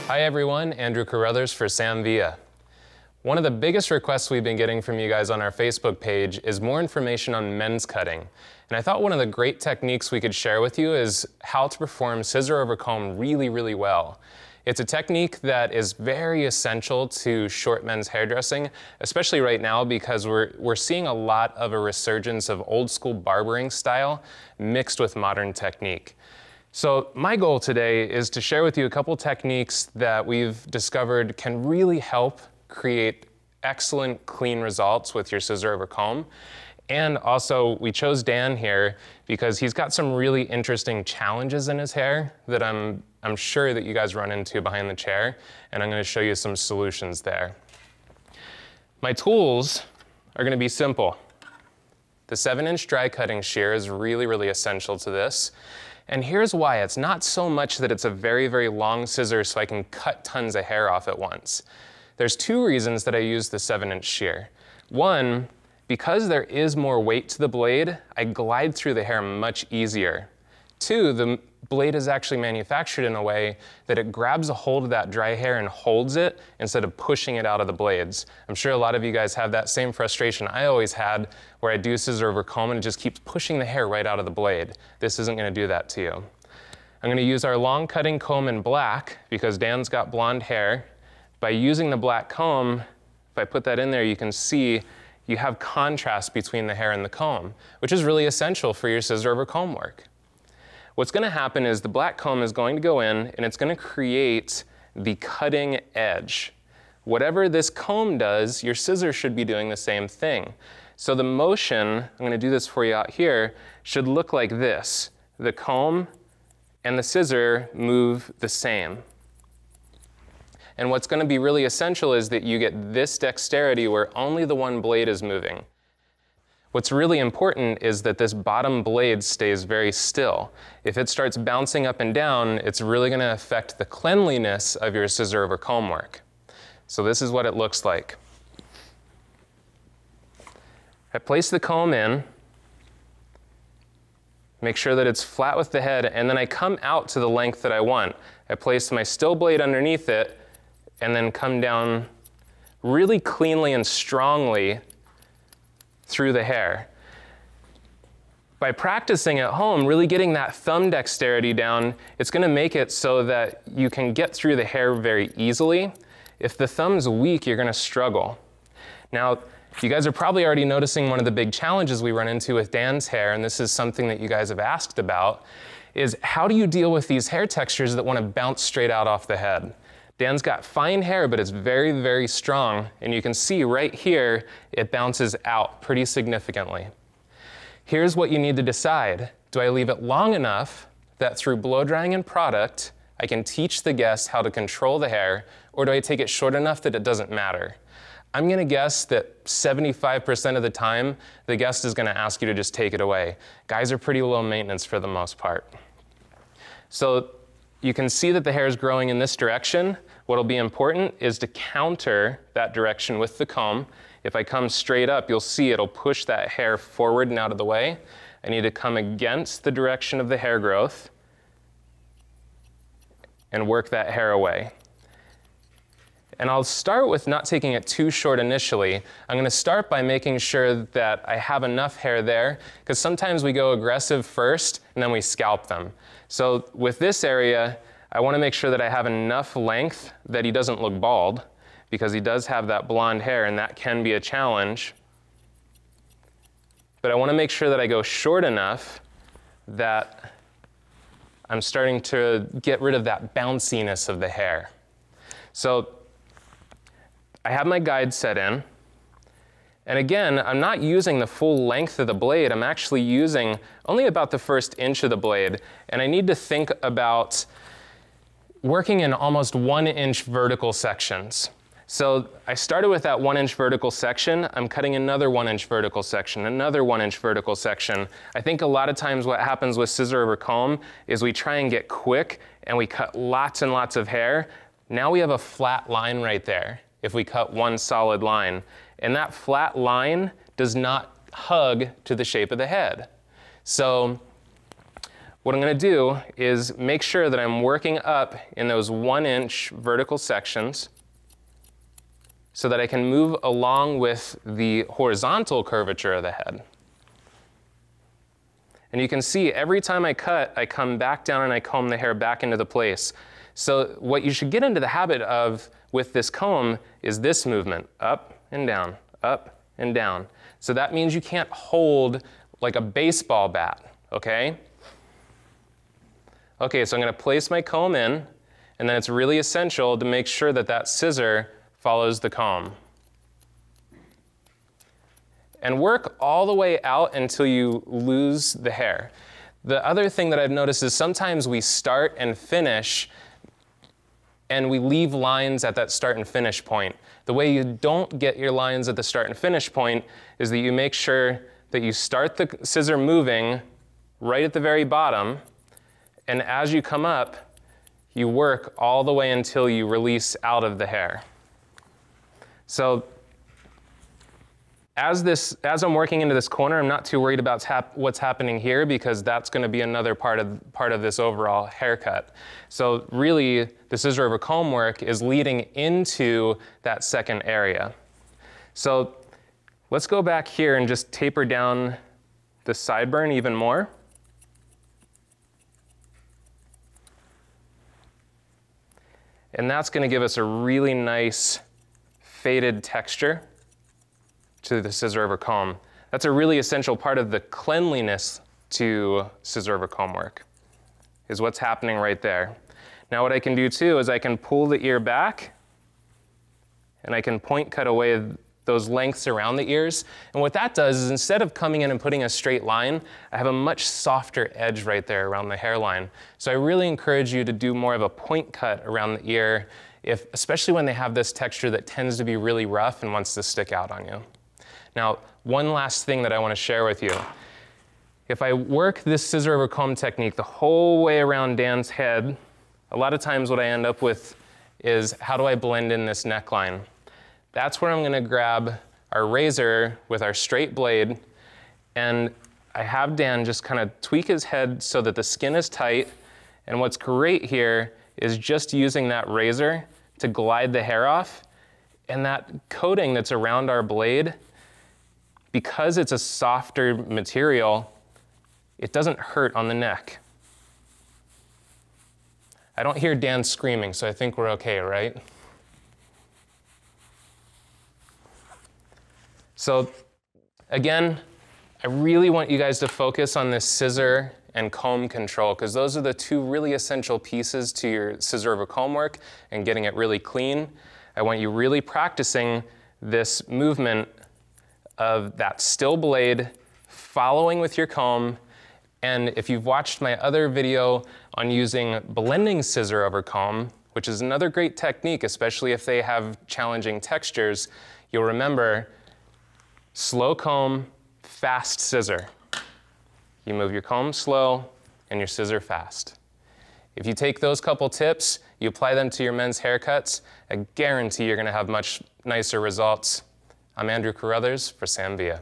Hi everyone, Andrew Carruthers for Sam Villa. One of the biggest requests we've been getting from you guys on our Facebook page is more information on men's cutting. And I thought one of the great techniques we could share with you is how to perform scissor-over-comb really well. It's a technique that is very essential to short men's hairdressing, especially right now because we're seeing a lot of a resurgence of old school barbering style mixed with modern technique. So my goal today is to share with you a couple techniques that we've discovered can really help create excellent clean results with your scissor-over-comb. And also we chose Dan here because he's got some really interesting challenges in his hair that I'm sure that you guys run into behind the chair, and I'm going to show you some solutions there. My tools are going to be simple. The 7-inch dry cutting shear is really essential to this. And here's why. It's not so much that it's a very long scissor so I can cut tons of hair off at once. There's two reasons that I use the 7-inch shear. One, because there is more weight to the blade, I glide through the hair much easier. Two, the blade is actually manufactured in a way that it grabs a hold of that dry hair and holds it instead of pushing it out of the blades. I'm sure a lot of you guys have that same frustration I always had where I do scissor over comb and it just keeps pushing the hair right out of the blade. This isn't going to do that to you. I'm going to use our long cutting comb in black because Dan's got blonde hair. By using the black comb, if I put that in there, you can see you have contrast between the hair and the comb, which is really essential for your scissor over comb work. What's going to happen is the black comb is going to go in and it's going to create the cutting edge. Whatever this comb does, your scissors should be doing the same thing. So the motion, I'm going to do this for you out here, should look like this. The comb and the scissor move the same. And what's going to be really essential is that you get this dexterity where only the one blade is moving. What's really important is that this bottom blade stays very still. If it starts bouncing up and down, it's really going to affect the cleanliness of your scissor over comb work. So this is what it looks like. I place the comb in, make sure that it's flat with the head, and then I come out to the length that I want. I place my still blade underneath it, and then come down really cleanly and strongly through the hair. By practicing at home, really getting that thumb dexterity down, it's going to make it so that you can get through the hair very easily. If the thumb's weak, you're going to struggle. Now, you guys are probably already noticing one of the big challenges we run into with Dan's hair, and this is something that you guys have asked about, is how do you deal with these hair textures that want to bounce straight out off the head? Dan's got fine hair, but it's very strong, and you can see right here, it bounces out pretty significantly. Here's what you need to decide. Do I leave it long enough that through blow drying and product, I can teach the guest how to control the hair, or do I take it short enough that it doesn't matter? I'm gonna guess that 75% of the time, the guest is gonna ask you to just take it away. Guys are pretty low maintenance for the most part. So you can see that the hair is growing in this direction. What'll be important is to counter that direction with the comb. If I come straight up, you'll see it'll push that hair forward and out of the way. I need to come against the direction of the hair growth and work that hair away. And I'll start with not taking it too short initially. I'm going to start by making sure that I have enough hair there, because sometimes we go aggressive first and then we scalp them. So with this area, I want to make sure that I have enough length that he doesn't look bald, because he does have that blonde hair and that can be a challenge. But I want to make sure that I go short enough that I'm starting to get rid of that bounciness of the hair. So I have my guide set in, and again, I'm not using the full length of the blade. I'm actually using only about the first inch of the blade, and I need to think about working in almost 1-inch vertical sections. So I started with that 1-inch vertical section. I'm cutting another 1-inch vertical section, another 1-inch vertical section. I think a lot of times what happens with scissor over comb is we try and get quick and we cut lots and lots of hair. Now we have a flat line right there if we cut one solid line. And that flat line does not hug to the shape of the head. So What I'm going to do is make sure that I'm working up in those 1-inch vertical sections so that I can move along with the horizontal curvature of the head. And you can see every time I cut, I come back down and I comb the hair back into the place. So what you should get into the habit of with this comb is this movement, up and down, up and down. So that means you can't hold like a baseball bat, okay? Okay, so I'm going to place my comb in, and then it's really essential to make sure that that scissor follows the comb. And work all the way out until you lose the hair. The other thing that I've noticed is sometimes we start and finish and we leave lines at that start and finish point. The way you don't get your lines at the start and finish point is that you make sure that you start the scissor moving right at the very bottom, and as you come up, you work all the way until you release out of the hair. So as I'm working into this corner, I'm not too worried about what's happening here because that's going to be another part of this overall haircut. So really, the scissor over comb work is leading into that second area. So let's go back here and just taper down the sideburn even more. And that's going to give us a really nice faded texture to the scissor over comb. That's a really essential part of the cleanliness to scissor over comb work, is what's happening right there. Now what I can do too is I can pull the ear back and I can point cut away those lengths around the ears. And what that does is instead of coming in and putting a straight line, I have a much softer edge right there around the hairline. So I really encourage you to do more of a point cut around the ear, especially when they have this texture that tends to be really rough and wants to stick out on you. Now, one last thing that I want to share with you. If I work this scissor over comb technique the whole way around Dan's head, a lot of times what I end up with is how do I blend in this neckline? That's where I'm going to grab our razor with our straight blade, and I have Dan just kind of tweak his head so that the skin is tight. And what's great here is just using that razor to glide the hair off, and that coating that's around our blade, because it's a softer material, it doesn't hurt on the neck. I don't hear Dan screaming, so I think we're okay, right? So again, I really want you guys to focus on this scissor and comb control, because those are the two really essential pieces to your scissor over comb work and getting it really clean. I want you really practicing this movement of that still blade following with your comb. And if you've watched my other video on using blending scissor over comb, which is another great technique, especially if they have challenging textures, you'll remember slow comb, fast scissor. You move your comb slow and your scissor fast. If you take those couple tips, you apply them to your men's haircuts, I guarantee you're going to have much nicer results. I'm Andrew Carruthers for Sam Villa.